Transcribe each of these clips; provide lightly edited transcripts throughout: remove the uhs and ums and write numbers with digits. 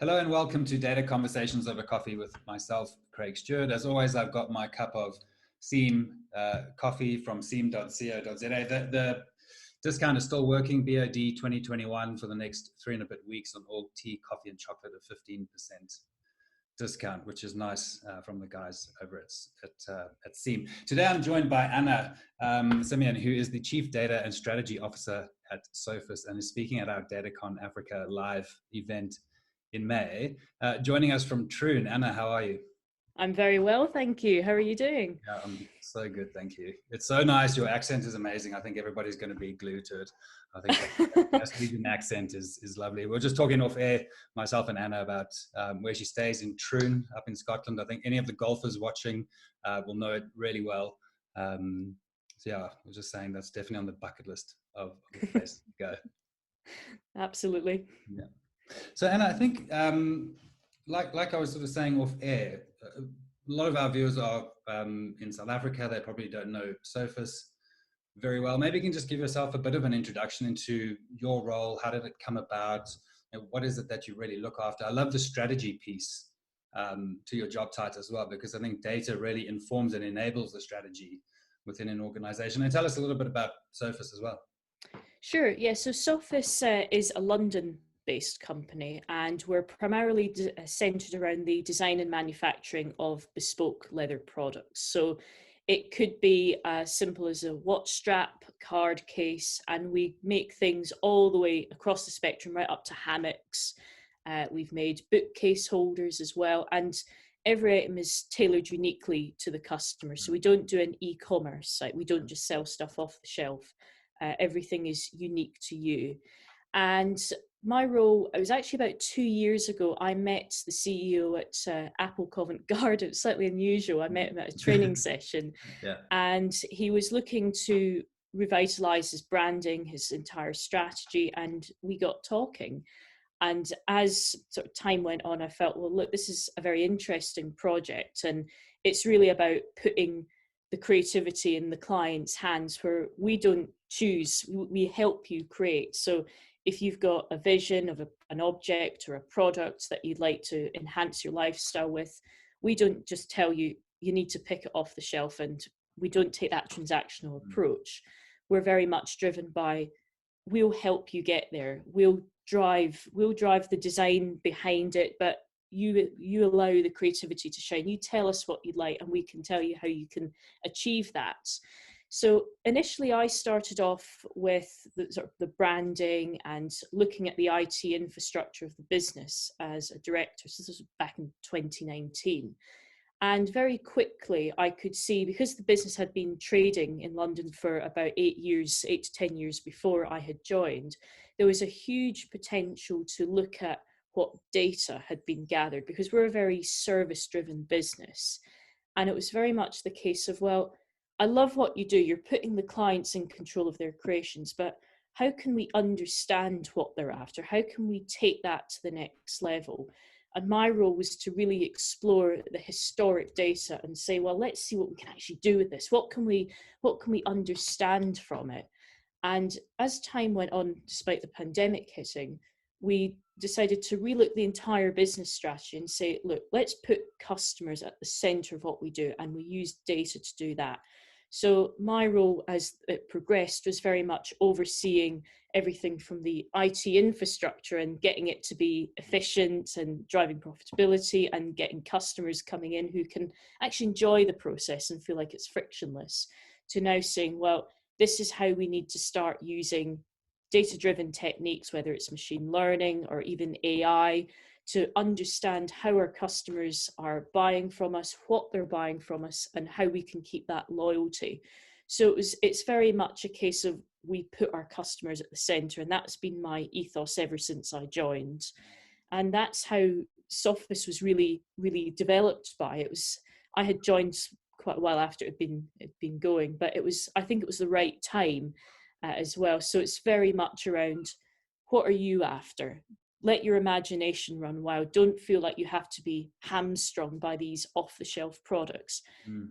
Hello and welcome to Data Conversations Over Coffee with myself, Craig Stewart. As always, I've got my cup of Seam coffee from seam.co.za. The discount is still working, BOD 2021, for the next 3 and a bit weeks on all tea, coffee and chocolate at 15% discount, which is nice from the guys over at Seam. Today I'm joined by Anna Simion, who is the Chief Data and Strategy Officer at SOPHIS and is speaking at our DataCon Africa live event in May. Joining us from Troon. Anna, how are you? I'm very well, thank you. How are you doing? Yeah, I'm so good, thank you. It's so nice. Your accent is amazing. I think everybody's going to be glued to it. I think the Australian accent is lovely. We're just talking off air, myself and Anna, about where she stays in Troon up in Scotland. I think any of the golfers watching will know it really well. So yeah, I was just saying that's definitely on the bucket list of the place to go. Absolutely. Yeah. So Anna, I think like I was sort of saying off air, a lot of our viewers are in South Africa. They probably don't know SOPHIS very well. Maybe you can just give yourself a bit of an introduction into your role. How did it come about? And what is it that you really look after? I love the strategy piece to your job title as well, because I think data really informs and enables the strategy within an organization. And tell us a little bit about SOPHIS as well. Sure. Yeah. So SOPHIS is a London-based company, and we're primarily centered around the design and manufacturing of bespoke leather products. So it could be as simple as a watch strap, card case, and we make things all the way across the spectrum, right up to hammocks. We've made bookcase holders as well, and every item is tailored uniquely to the customer. So we don't do an e-commerce site. We don't just sell stuff off the shelf. Everything is unique to you. And my role, it was actually about 2 years ago, I met the CEO at Apple Covent Garden. It's slightly unusual. I met him at a training session. Yeah. And he was looking to revitalize his branding, his entire strategy, and we got talking. And as sort of time went on, I felt, well, look, this is a very interesting project, and it's really about putting the creativity in the client's hands, where we don't choose, we help you create. So if you've got a vision of an object or a product that you'd like to enhance your lifestyle with, we don't just tell you, you need to pick it off the shelf, and we don't take that transactional approach. We're very much driven by, we'll help you get there. We'll drive the design behind it, but you allow the creativity to shine. You tell us what you'd like, and we can tell you how you can achieve that. So initially I started off with the sort of the branding and looking at the IT infrastructure of the business as a director. So this was back in 2019. And very quickly I could see, because the business had been trading in London for about 8 to 10 years before I had joined, there was a huge potential to look at what data had been gathered, because we're a very service-driven business. And it was very much the case of, well, I love what you do. You're putting the clients in control of their creations, but how can we understand what they're after? How can we take that to the next level? And my role was to really explore the historic data and say, well, let's see what we can actually do with this. What can we understand from it? And as time went on, despite the pandemic hitting, we decided to relook the entire business strategy and say, look, let's put customers at the center of what we do, and we use data to do that. So my role as it progressed was very much overseeing everything from the IT infrastructure and getting it to be efficient and driving profitability and getting customers coming in who can actually enjoy the process and feel like it's frictionless, to now saying, well, this is how we need to start using data-driven techniques, whether it's machine learning or even AI, to understand how our customers are buying from us, what they're buying from us, and how we can keep that loyalty. So it's very much a case of, we put our customers at the center, and that's been my ethos ever since I joined. And that's how SOPHIS was really, really developed by. I had joined quite a while after it had been going, but I think it was the right time as well. So it's very much around, what are you after? Let your imagination run wild. Don't feel like you have to be hamstrung by these off-the-shelf products.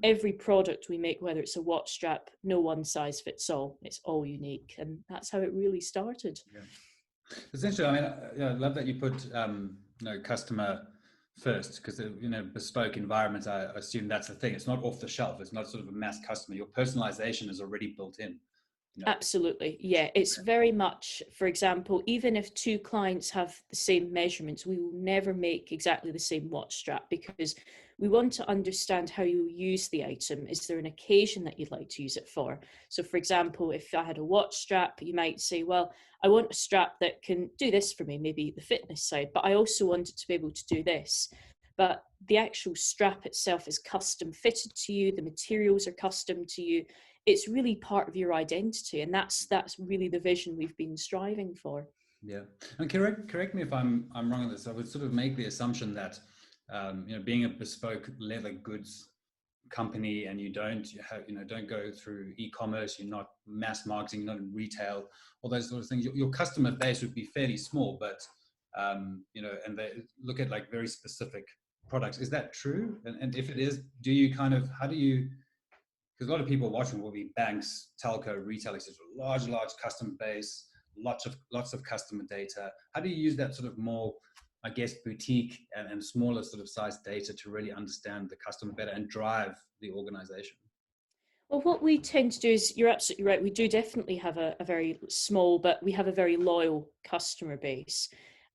Every product we make, whether it's a watch strap, no one size fits all. It's all unique. And that's how it really started. Yeah. Essentially, I mean, I love that you put customer first, because bespoke environment, I assume that's the thing. It's not off the shelf. It's not sort of a mass customer. Your personalization is already built in. Absolutely. Yeah. It's very much, for example, even if two clients have the same measurements, we will never make exactly the same watch strap because we want to understand how you use the item. Is there an occasion that you'd like to use it for? So, for example, if I had a watch strap, you might say, well, I want a strap that can do this for me, maybe the fitness side, but I also want it to be able to do this. But the actual strap itself is custom fitted to you. The materials are custom to you. It's really part of your identity, and that's really the vision we've been striving for. Yeah, and correct me if I'm wrong on this. I would sort of make the assumption that being a bespoke leather goods company, and you don't go through e-commerce, you're not mass marketing, you're not in retail, all those sort of things. Your customer base would be fairly small, but and they look at like very specific products. Is that true? And if it is, how do you? Because a lot of people watching will be banks, telco, retail, etc. Large customer base, lots of customer data. How do you use that sort of more, I guess, boutique and smaller sort of size data to really understand the customer better and drive the organization? Well, what we tend to do is, you're absolutely right, we do definitely have a very small, but we have a very loyal customer base.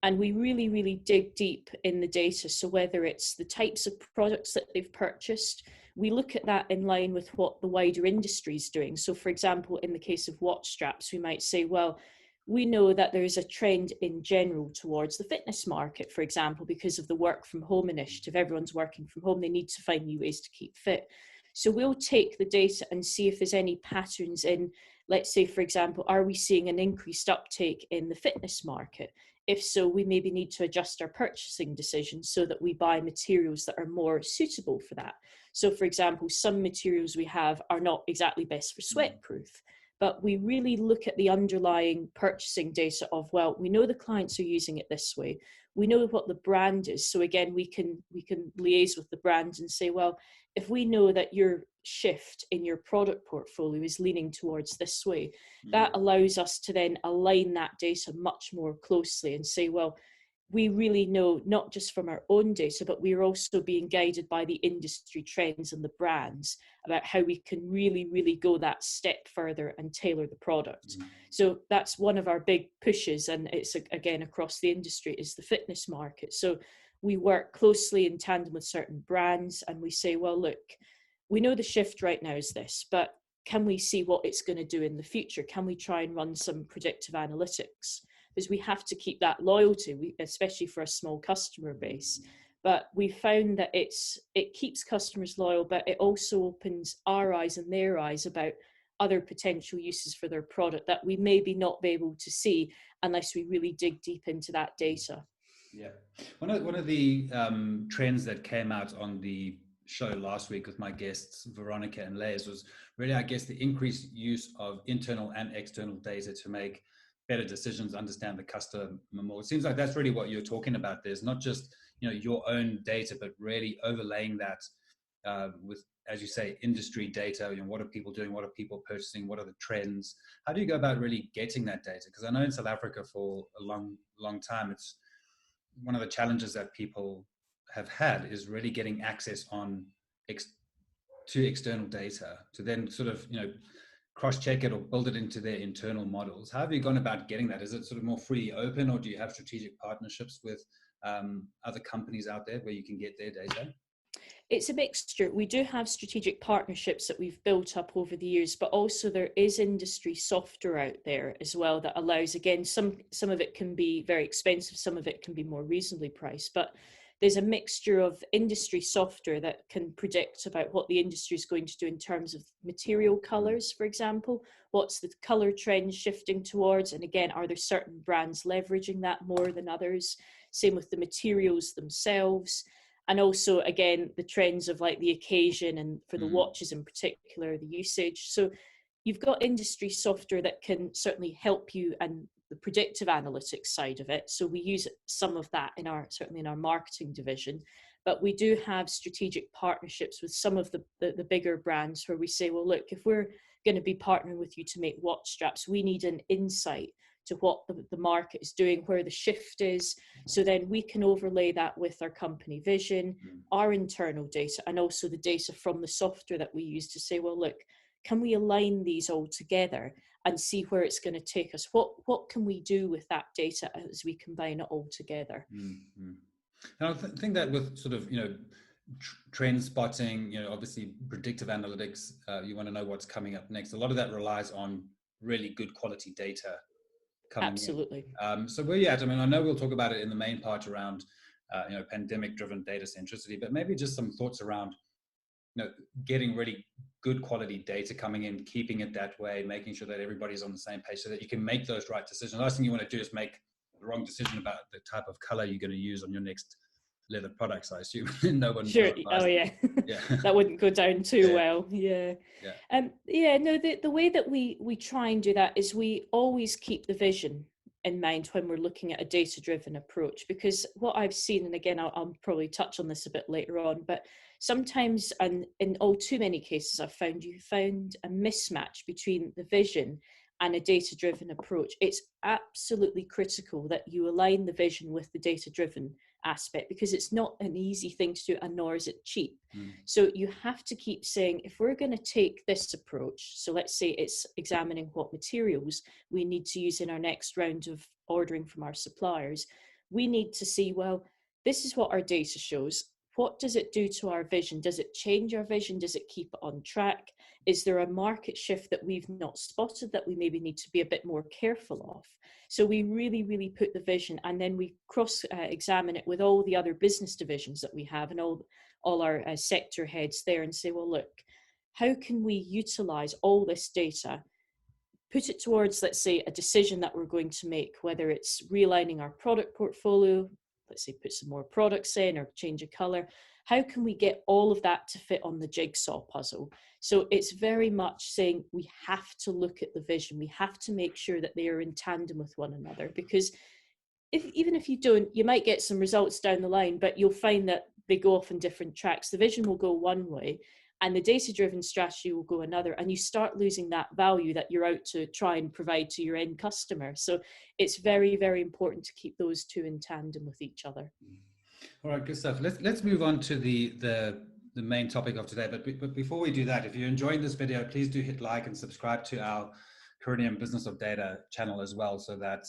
And we really, really dig deep in the data. So whether it's the types of products that they've purchased, we look at that in line with what the wider industry is doing. So for example, in the case of watch straps, we might say, well, we know that there is a trend in general towards the fitness market, for example, because of the work from home initiative. Everyone's working from home. They need to find new ways to keep fit. So we'll take the data and see if there's any patterns in, let's say, for example, are we seeing an increased uptake in the fitness market? If so, we maybe need to adjust our purchasing decisions so that we buy materials that are more suitable for that. So, for example, some materials we have are not exactly best for sweatproof, but we really look at the underlying purchasing data of, well, we know the clients are using it this way. We know what the brand is. So again, we can liaise with the brands and say, well, if we know that your shift in your product portfolio is leaning towards this way, that allows us to then align that data much more closely and say, well, we really know, not just from our own data, but we're also being guided by the industry trends and the brands about how we can really, really go that step further and tailor the product. So that's one of our big pushes, and it's again across the industry, is the fitness market. So we work closely in tandem with certain brands, and we say, well, look, we know the shift right now is this, but can we see what it's going to do in the future? Can we try and run some predictive analytics? Because we have to keep that loyalty, especially for a small customer base. But we found that it keeps customers loyal, but it also opens our eyes and their eyes about other potential uses for their product that we maybe not be able to see unless we really dig deep into that data. Yeah, one of the trends that came out on the show last week with my guests Veronica and Les was really, I guess, the increased use of internal and external data to make better decisions, understand the customer more. It seems like that's really what you're talking about. There's not just your own data, but really overlaying that with, as you say, industry data. What are people doing? What are people purchasing? What are the trends? How do you go about really getting that data? Because I know in South Africa for a long time, it's one of the challenges that people have had is really getting access to external data to then sort of cross-check it or build it into their internal models. How have you gone about getting that? Is it sort of more free, open, or do you have strategic partnerships with other companies out there where you can get their data? It's a mixture. We do have strategic partnerships that we've built up over the years, but also there is industry software out there as well that allows, again, some of it can be very expensive, some of it can be more reasonably priced, but there's a mixture of industry software that can predict about what the industry is going to do in terms of material colors, for example. What's the color trend shifting towards? And again, are there certain brands leveraging that more than others? Same with the materials themselves. And also, again, the trends of like the occasion and for the watches in particular, the usage. So you've got industry software that can certainly help you, and the predictive analytics side of it. So we use some of that certainly in our marketing division, but we do have strategic partnerships with some of the bigger brands where we say, well, look, if we're going to be partnering with you to make watch straps, we need an insight to what the market is doing, where the shift is. So then we can overlay that with our company vision, our internal data, and also the data from the software that we use to say, well, look, can we align these all together and see where it's going to take us? What can we do with that data as we combine it all together? Mm-hmm. And I think that with sort of, trend spotting, obviously predictive analytics, you want to know what's coming up next. A lot of that relies on really good quality data coming Absolutely. in. So where you at? I mean, I know we'll talk about it in the main part around, pandemic-driven data centricity, but maybe just some thoughts around, getting really good quality data coming in, keeping it that way, making sure that everybody's on the same page so that you can make those right decisions. The last thing you want to do is make the wrong decision about the type of color you're going to use on your next leather products, I assume. No one. Sure. Oh yeah. Yeah. That wouldn't go down too Yeah. well. Yeah. Yeah. No, the way that we try and do that is we always keep the vision in mind when we're looking at a data-driven approach, because what I've seen, and again, I'll probably touch on this a bit later on, but sometimes, and in all too many cases, I've found a mismatch between the vision and a data-driven approach. It's absolutely critical that you align the vision with the data-driven aspect, because it's not an easy thing to do, and nor is it cheap. So you have to keep saying, if we're going to take this approach, so let's say it's examining what materials we need to use in our next round of ordering from our suppliers, we need to see, well, this is what our data shows. What does it do to our vision? Does it change our vision? Does it keep it on track? Is there a market shift that we've not spotted that we maybe need to be a bit more careful of? So we really, really put the vision, and then we cross-examine it with all the other business divisions that we have and all our sector heads there, and say, well, look, how can we utilize all this data, put it towards, let's say, a decision that we're going to make, whether it's realigning our product portfolio, let's say put some more products in or change a color. How can we get all of that to fit on the jigsaw puzzle? So it's very much saying we have to look at the vision. We have to make sure that they are in tandem with one another, because even if you don't, you might get some results down the line, but you'll find that they go off in different tracks. The vision will go one way and the data-driven strategy will go another, and you start losing that value that you're out to try and provide to your end customer. So it's very, very important to keep those two in tandem with each other. All right, good stuff. Let's move on to the main topic of today. But before we do that, if you're enjoying this video, please do hit like and subscribe to our Corinium Business of Data channel as well, so that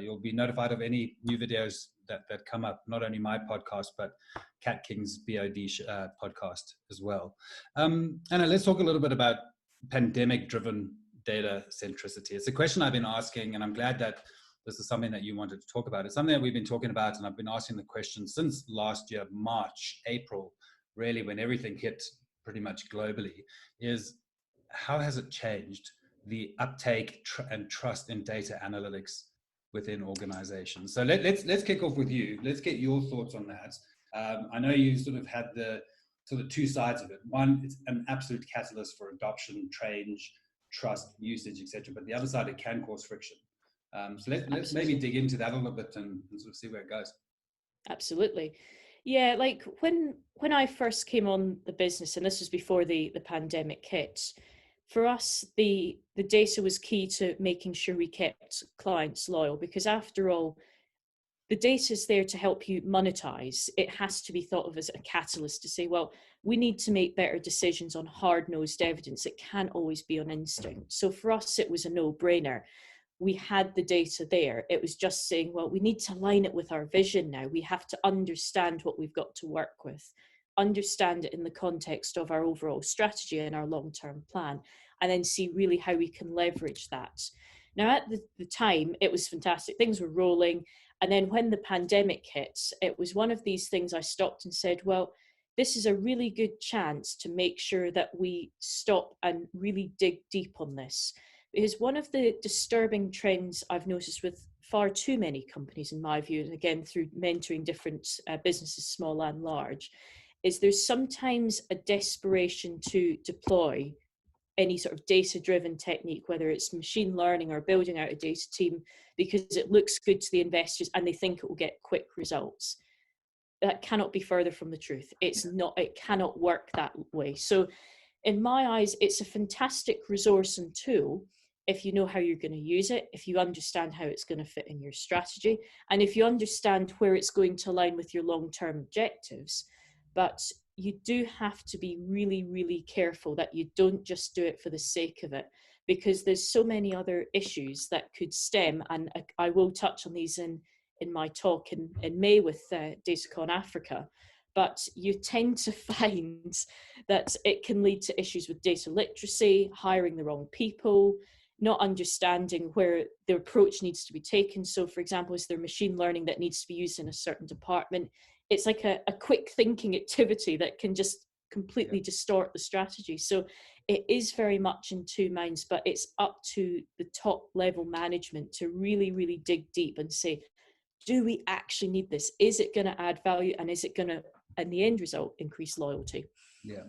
you'll be notified of any new videos that come up, not only my podcast, but Cat King's BOD podcast as well. Anna, let's talk a little bit about pandemic-driven data centricity. It's a question I've been asking, and I'm glad that this is something that you wanted to talk about. It's something that we've been talking about, and I've been asking the question since last year, March, April, really, when everything hit pretty much globally, is how has it changed the uptake and trust in data analytics within organizations? So let's kick off with you. Let's get your thoughts on that. I know you sort of had the sort of two sides of it. One, it's an absolute catalyst for adoption, change, trust, usage, etc. But the other side, it can cause friction. So let's maybe dig into that a little bit and sort of see where it goes. Absolutely. Yeah, like when I first came on the business, and this was before the pandemic hit, for us, the data was key to making sure we kept clients loyal, because after all, the data is there to help you monetize. It has to be thought of as a catalyst to say, well, we need to make better decisions on hard-nosed evidence. It can't always be on instinct. So for us, it was a no-brainer. We had the data there. It was just saying, well, we need to align it with our vision now. We have to understand what we've got to work with, understand it in the context of our overall strategy and our long-term plan, and then see really how we can leverage that. Now, at the time, it was fantastic. Things were rolling. And then when the pandemic hit, it was one of these things I stopped and said, well, this is a really good chance to make sure that we stop and really dig deep on this. Because one of the disturbing trends I've noticed with far too many companies, in my view, and again, through mentoring different businesses, small and large, is there's sometimes a desperation to deploy any sort of data-driven technique, whether it's machine learning or building out a data team, because it looks good to the investors and they think it will get quick results. That cannot be further from the truth. It's not, it cannot work that way. So in my eyes, it's a fantastic resource and tool, if you know how you're going to use it, if you understand how it's going to fit in your strategy, and if you understand where it's going to align with your long-term objectives. But you do have to be really, really careful that you don't just do it for the sake of it, because there's so many other issues that could stem, and I will touch on these in my talk in May with DataCon Africa. But you tend to find that it can lead to issues with data literacy, hiring the wrong people, not understanding where the approach needs to be taken. So, for example, is there machine learning that needs to be used in a certain department? It's like a quick thinking activity that can just completely distort the strategy. So it is very much in two minds, but it's up to the top level management to really, really dig deep and say, do we actually need this? Is it going to add value? And is it going to, in the end result, increase loyalty? Yeah.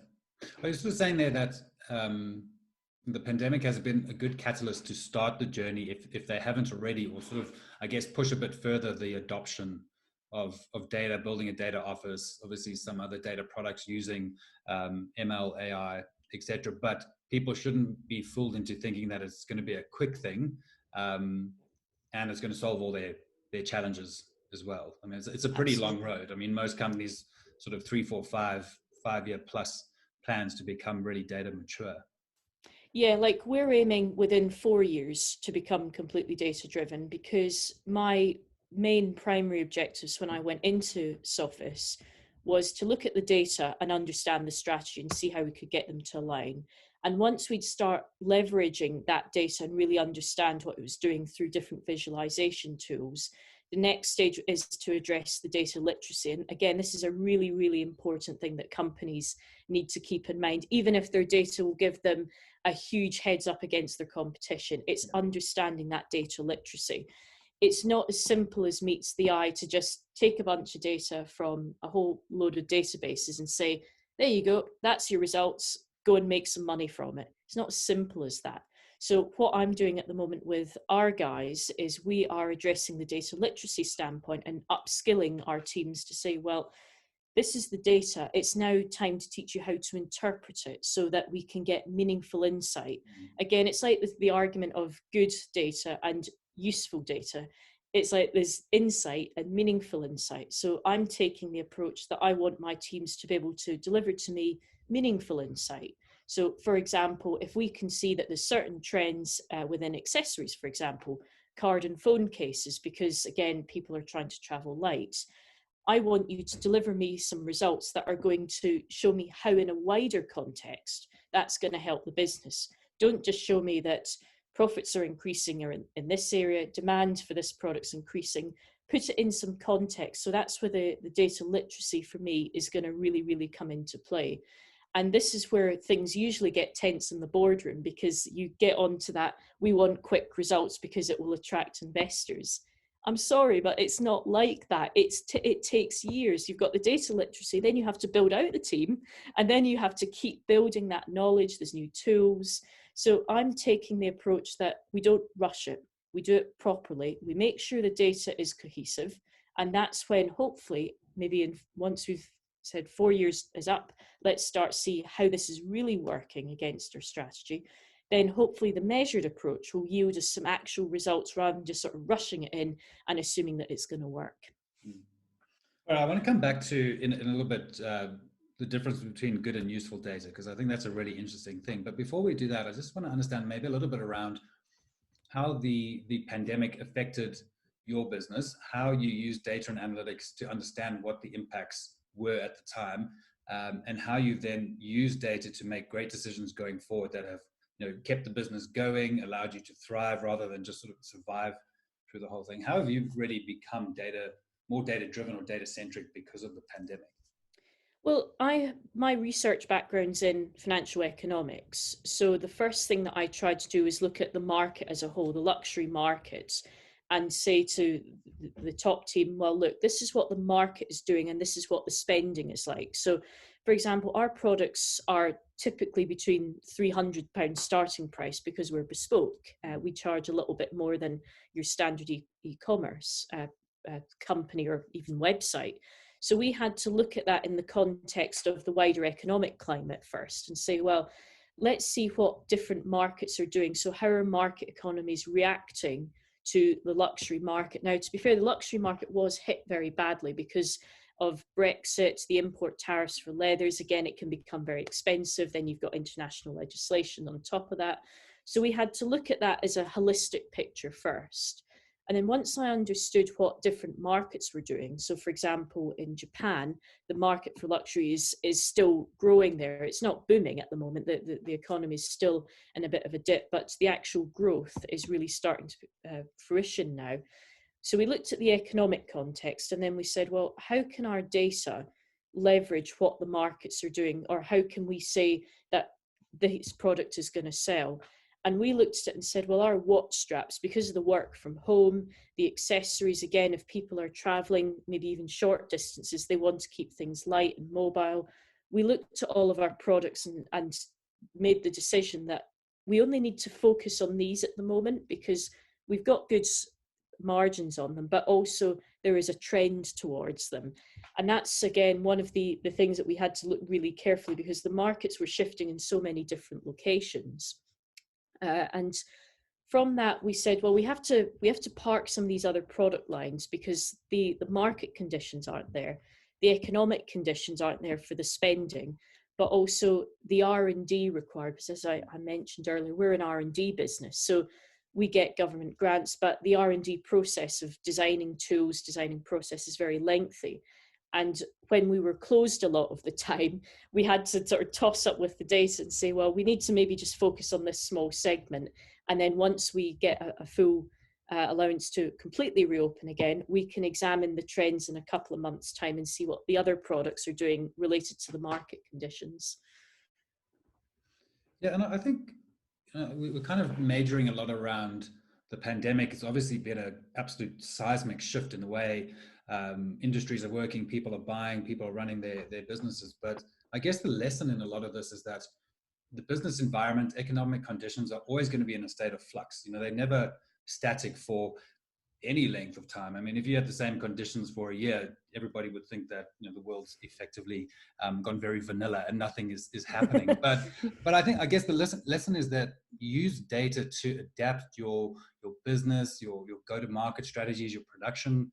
I was just saying there that the pandemic has been a good catalyst to start the journey, if they haven't already, or sort of, I guess, push a bit further the adoption of data, building a data office, obviously some other data products using ML, AI, etc. But people shouldn't be fooled into thinking that it's going to be a quick thing and it's going to solve all their challenges as well. I mean, it's a pretty long road. I mean, most companies sort of 3, 4, 5-year plus plans to become really data mature. Yeah, like we're aiming within 4 years to become completely data driven, because my main primary objectives when I went into SOPHIS was to look at the data and understand the strategy and see how we could get them to align. And once we'd start leveraging that data and really understand what it was doing through different visualization tools, the next stage is to address the data literacy. And again, this is a really, really important thing that companies need to keep in mind, even if their data will give them a huge heads up against their competition. It's understanding that data literacy. It's not as simple as meets the eye to just take a bunch of data from a whole load of databases and say, there you go, that's your results, go and make some money from it. It's not as simple as that. So what I'm doing at the moment with our guys is we are addressing the data literacy standpoint and upskilling our teams to say, well, this is the data. It's now time to teach you how to interpret it so that we can get meaningful insight. Again, it's like the argument of good data and useful data. It's like there's insight and meaningful insight. So I'm taking the approach that I want my teams to be able to deliver to me meaningful insight. So, for example, if we can see that there's certain trends within accessories, for example, card and phone cases, because again, people are trying to travel light, I want you to deliver me some results that are going to show me how, in a wider context, that's going to help the business. Don't just show me that profits are increasing or in this area, demand for this product's increasing. Put it in some context. So that's where the data literacy for me is going to really, really come into play. And this is where things usually get tense in the boardroom, because you get onto that, we want quick results because it will attract investors. I'm sorry, but it's not like that. It takes years. You've got the data literacy, then you have to build out the team, and then you have to keep building that knowledge. There's new tools. So I'm taking the approach that we don't rush it. We do it properly. We make sure the data is cohesive. And that's when hopefully, maybe once we've said 4 years is up, let's start see how this is really working against our strategy. Then hopefully the measured approach will yield us some actual results rather than just sort of rushing it in and assuming that it's going to work. Well, I want to come back to in a little bit the difference between good and useful data, because I think that's a really interesting thing. But before we do that, I just want to understand maybe a little bit around how the pandemic affected your business, how you use data and analytics to understand what the impacts were at the time, and how you then use data to make great decisions going forward that have kept the business going, allowed you to thrive rather than just sort of survive through the whole thing. How have you really become more data driven or data centric because of the pandemic? Well, my research background's in financial economics. So the first thing that I tried to do is look at the market as a whole, the luxury markets, and say to the top team, well, look, this is what the market is doing and this is what the spending is like. So, for example, our products are typically between £300 starting price because we're bespoke. We charge a little bit more than your standard e-commerce company or even website. So we had to look at that in the context of the wider economic climate first and say, well, let's see what different markets are doing. So how are market economies reacting to the luxury market? Now, to be fair, the luxury market was hit very badly because of Brexit, the import tariffs for leathers. Again, it can become very expensive. Then you've got international legislation on top of that. So we had to look at that as a holistic picture first. And then once I understood what different markets were doing, so for example, in Japan, the market for luxury is still growing there. It's not booming at the moment. The economy is still in a bit of a dip, but the actual growth is really starting to fruition now. So we looked at the economic context and then we said, well, how can our data leverage what the markets are doing? Or how can we say that this product is going to sell? And we looked at it and said, well, our watch straps, because of the work from home, the accessories, again, if people are traveling, maybe even short distances, they want to keep things light and mobile. We looked at all of our products and made the decision that we only need to focus on these at the moment because we've got good margins on them, but also there is a trend towards them. And that's, again, one of the things that we had to look really carefully because the markets were shifting in so many different locations. And from that, we said, well, we have to park some of these other product lines because the market conditions aren't there, the economic conditions aren't there for the spending, but also the R&D required. Because as I mentioned earlier, we're an R&D business, so we get government grants, but the R&D process of designing tools, designing process is very lengthy. And when we were closed a lot of the time, we had to sort of toss up with the data and say, well, we need to maybe just focus on this small segment. And then once we get a full allowance to completely reopen again, we can examine the trends in a couple of months' time and see what the other products are doing related to the market conditions. Yeah, and I think we're kind of majoring a lot around the pandemic. It's obviously been an absolute seismic shift in the way industries are working, people are buying, people are running their businesses. But I guess the lesson in a lot of this is that the business environment, economic conditions are always going to be in a state of flux. You know, they're never static for any length of time. I mean, if you had the same conditions for a year, everybody would think that, you know, the world's effectively gone very vanilla and nothing is happening. But I guess the lesson is that use data to adapt your business, your go-to-market strategies, your production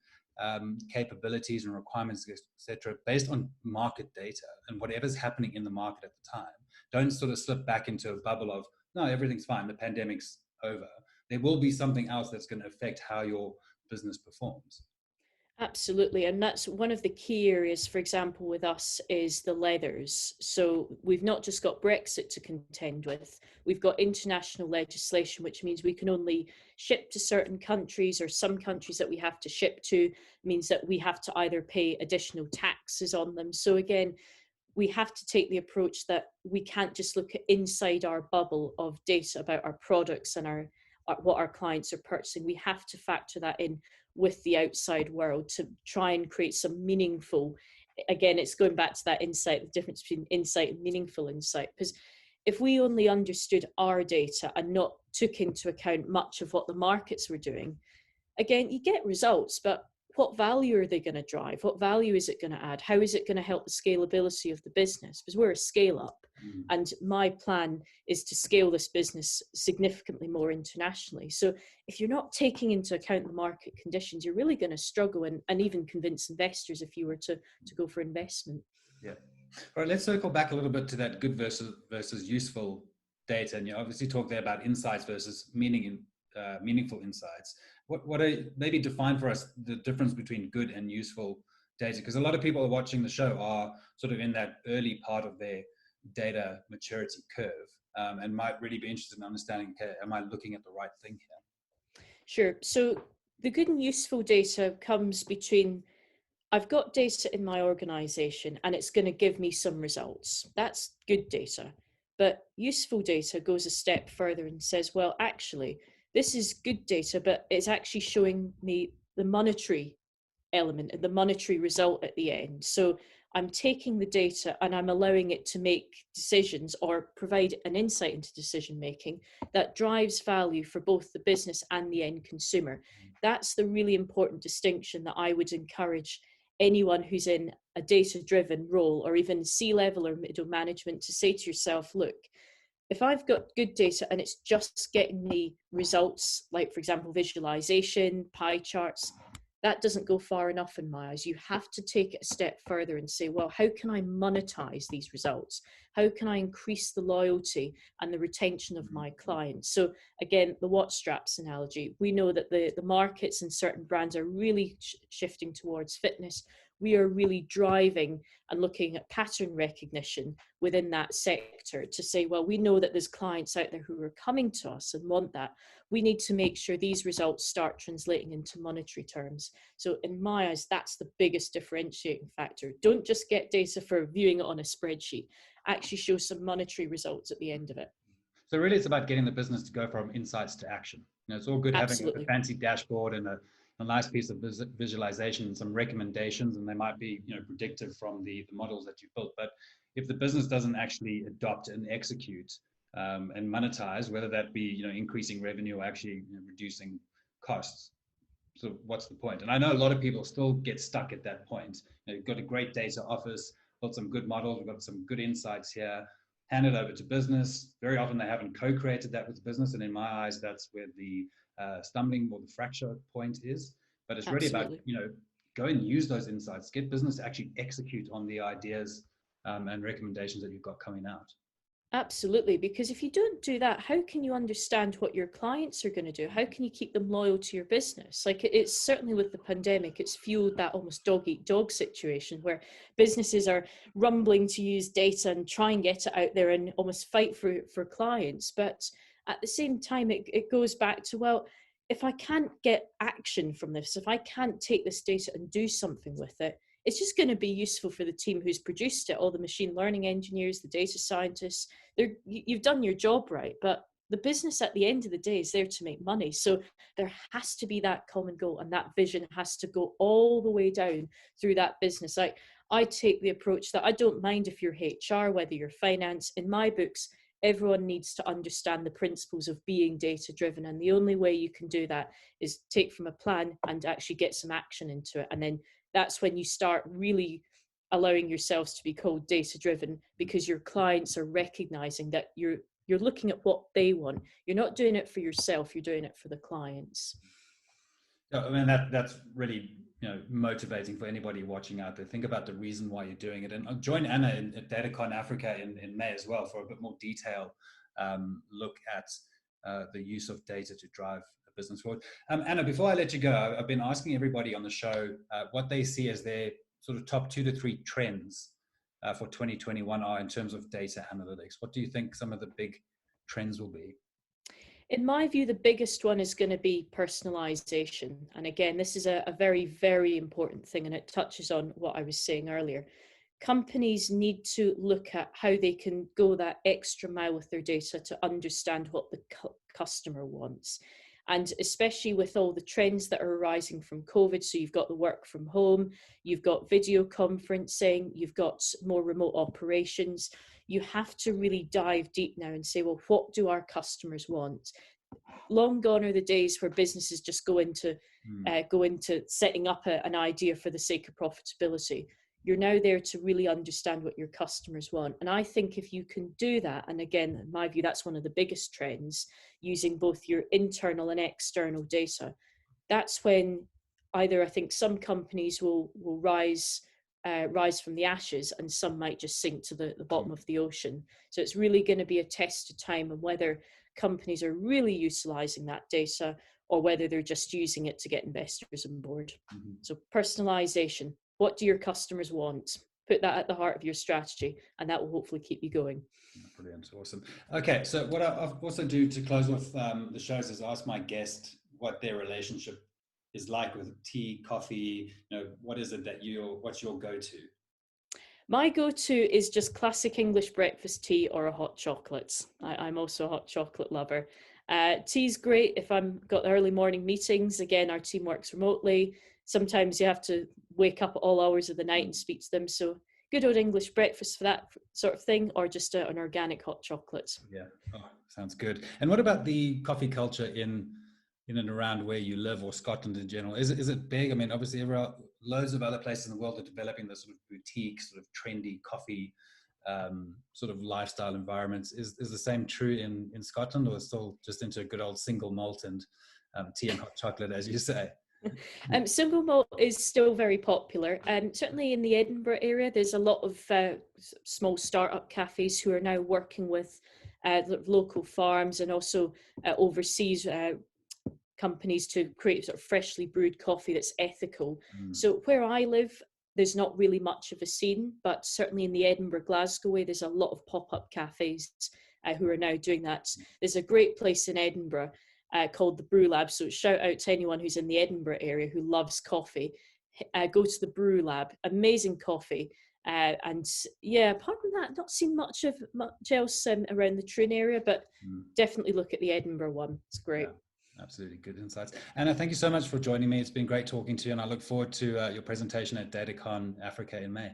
capabilities and requirements, etc., based on market data and whatever's happening in the market at the time. Don't sort of slip back into a bubble of, no, everything's fine, the pandemic's over. There will be something else that's going to affect how your business performs. Absolutely. And that's one of the key areas, for example, with us is the leathers. So we've not just got Brexit to contend with, we've got international legislation, which means we can only ship to certain countries, or some countries that we have to ship to means that we have to either pay additional taxes on them. So again, we have to take the approach that we can't just look at inside our bubble of data about our products and what our clients are purchasing. We have to factor that in with the outside world to try and create some meaningful, again, it's going back to that insight, the difference between insight and meaningful insight. Because if we only understood our data and not took into account much of what the markets were doing, again, you get results, but what value are they going to drive? What value is it going to add? How is it going to help the scalability of the business? Because we're a scale up. And my plan is to scale this business significantly more internationally. So if you're not taking into account the market conditions, you're really going to struggle and even convince investors if you were to go for investment. Yeah. All right, let's circle back a little bit to that good versus useful data. And you obviously talk there about insights versus meaningful insights. What are, maybe define for us the difference between good and useful data? Because a lot of people watching the show are sort of in that early part of their data maturity curve and might really be interested in understanding, okay, am I looking at the right thing here? Sure. So the good and useful data comes between, I've got data in my organization and it's going to give me some results. That's good data. But useful data goes a step further and says, well, actually, this is good data, but it's actually showing me the monetary element and the monetary result at the end. So I'm taking the data and I'm allowing it to make decisions or provide an insight into decision making that drives value for both the business and the end consumer. That's the really important distinction that I would encourage anyone who's in a data-driven role or even C-level or middle management to say to yourself, look, if I've got good data and it's just getting me results, like for example, visualization, pie charts, that doesn't go far enough in my eyes. You have to take it a step further and say, well, how can I monetize these results? How can I increase the loyalty and the retention of my clients? So again, the watch straps analogy, we know that the markets and certain brands are really shifting towards fitness. We are really driving and looking at pattern recognition within that sector to say, well, we know that there's clients out there who are coming to us and want that. We need to make sure these results start translating into monetary terms. So in my eyes, that's the biggest differentiating factor. Don't just get data for viewing it on a spreadsheet. Actually show some monetary results at the end of it. So really it's about getting the business to go from insights to action. It's all good having a fancy dashboard and a nice piece of visualization and some recommendations, and they might be predictive from the models that you've built. But if the business doesn't actually adopt and execute and monetize, whether that be increasing revenue or actually reducing costs, so what's the point? And I know a lot of people still get stuck at that point. You've got a great data office, built some good models, we've got some good insights here, hand it over to business. Very often they haven't co-created that with the business, and in my eyes, that's where the stumbling or the fracture point is. But it's really about go and use those insights, get business to actually execute on the ideas and recommendations that you've got coming out. Absolutely, because if you don't do that, how can you understand what your clients are going to do? How can you keep them loyal to your business? Like it's certainly with the pandemic, it's fueled that almost dog eat dog situation where businesses are rumbling to use data and try and get it out there and almost fight for clients. But at the same time, it goes back to, well, if I can't get action from this, if I can't take this data and do something with it, it's just going to be useful for the team who's produced it, all the machine learning engineers, the data scientists. You've done your job right, but the business at the end of the day is there to make money. So there has to be that common goal, and that vision has to go all the way down through that business. I take the approach that I don't mind if you're HR, whether you're finance. In my books, everyone needs to understand the principles of being data driven. And the only way you can do that is take from a plan and actually get some action into it. And then that's when you start really allowing yourselves to be called data driven, because your clients are recognizing that you're looking at what they want. You're not doing it for yourself, you're doing it for the clients. I mean, that's really motivating for anybody watching out there. Think about the reason why you're doing it, and join Anna at DataCon Africa in May as well for a bit more detail look at the use of data to drive a business forward. Anna, before I let you go, I've been asking everybody on the show what they see as their sort of top 2 to 3 trends for 2021 are in terms of data analytics. What do you think some of the big trends will be? In my view, the biggest one is going to be personalization. And again, this is a very, very important thing, and it touches on what I was saying earlier. Companies need to look at how they can go that extra mile with their data to understand what the customer wants. And especially with all the trends that are arising from COVID, so you've got the work from home, you've got video conferencing, you've got more remote operations. You have to really dive deep now and say, well, what do our customers want? Long gone are the days where businesses just go into setting up an idea for the sake of profitability. You're now there to really understand what your customers want. And I think if you can do that, and again, in my view, that's one of the biggest trends, using both your internal and external data, that's when either I think some companies will rise from the ashes, and some might just sink to the bottom of the ocean. So it's really going to be a test of time on whether companies are really utilizing that data or whether they're just using it to get investors on board. Mm-hmm. So personalization. What do your customers want? Put that at the heart of your strategy, and that will hopefully keep you going. Brilliant. Awesome. Okay. So what I'll also do to close off the shows is ask my guest what their relationship is like with tea, coffee. What is it that what's your go-to? My go-to is just classic English breakfast tea or a hot chocolate. I'm also a hot chocolate lover. Tea's great if I've got early morning meetings. Again, our team works remotely. Sometimes you have to wake up at all hours of the night and speak to them. So good old English breakfast for that sort of thing, or just an organic hot chocolate. Yeah, sounds good. And what about the coffee culture in and around where you live, or Scotland in general? Is it big? I mean, obviously loads of other places in the world are developing this sort of boutique, sort of trendy coffee sort of lifestyle environments. Is the same true in Scotland, or still just into a good old single malt and tea and hot chocolate, as you say? Single malt is still very popular. Certainly in the Edinburgh area, there's a lot of small startup cafes who are now working with local farms and also overseas companies to create sort of freshly brewed coffee that's ethical. So where I live, there's not really much of a scene, but certainly in the Edinburgh, Glasgow way, there's a lot of pop-up cafes who are now doing that. There's a great place in Edinburgh called the Brew Lab. So shout out to anyone who's in the Edinburgh area who loves coffee. Go to the Brew Lab, amazing coffee. And yeah, apart from that, not seen much else around the Troon area, but definitely look at the Edinburgh one. It's great. Yeah, absolutely, good insights. Anna, thank you so much for joining me. It's been great talking to you, and I look forward to your presentation at DataCon Africa in May.